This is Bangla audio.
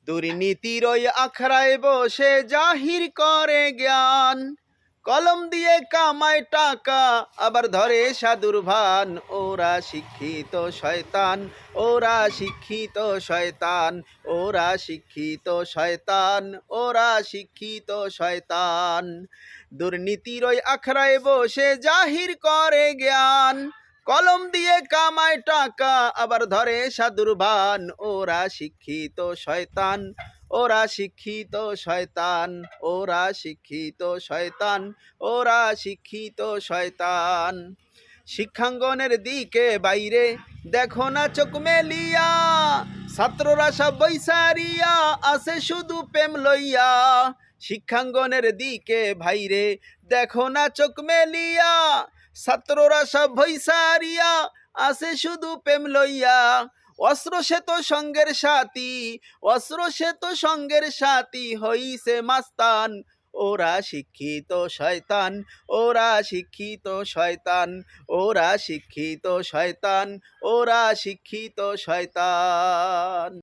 দুর্নীতির ওই আখড়ায় বসে জাহির করে জ্ঞান, কলম দিয়ে কামায় টাকা আবার ধরে সাধুর ভান। ওরা শিক্ষিত শয়তান, ওরা শিক্ষিত শয়তান, ওরা শিক্ষিত শয়তান, ওরা শিক্ষিত শয়তান। দুর্নীতির ওই আখড়ায় বসে জাহির করে জ্ঞান, কলম দিয়ে কামায় টাকা আবার ধরে সাধুর ভান। ওরা শিক্ষিত শয়তান, ওরা শিক্ষিত শয়তান, ওরা শিক্ষিত শয়তান, ওরা শিক্ষিত শয়তান। শিক্ষাঙ্গনের দিকে বাইরে দেখো না চোখ মেলিয়া, ছাত্ররা সব বৈসারিয়া আছে শুধু প্রেম লইয়া। শিক্ষাঙ্গনের দিকে বাইরে দেখো না চোখ মেলিয়া, ছাত্ররা সব বৈসারিয়া আছে শুধু প্রেম লইয়া। অস্ত্র সে তো সঙ্গের সাথী, অস্ত্র সে তো সঙ্গের সাথী হইছে মাস্তান। ওরা শিক্ষিত শয়তান, ওরা শিক্ষিত শয়তান, ওরা শিক্ষিত শয়তান, ওরা শিক্ষিত শয়তান।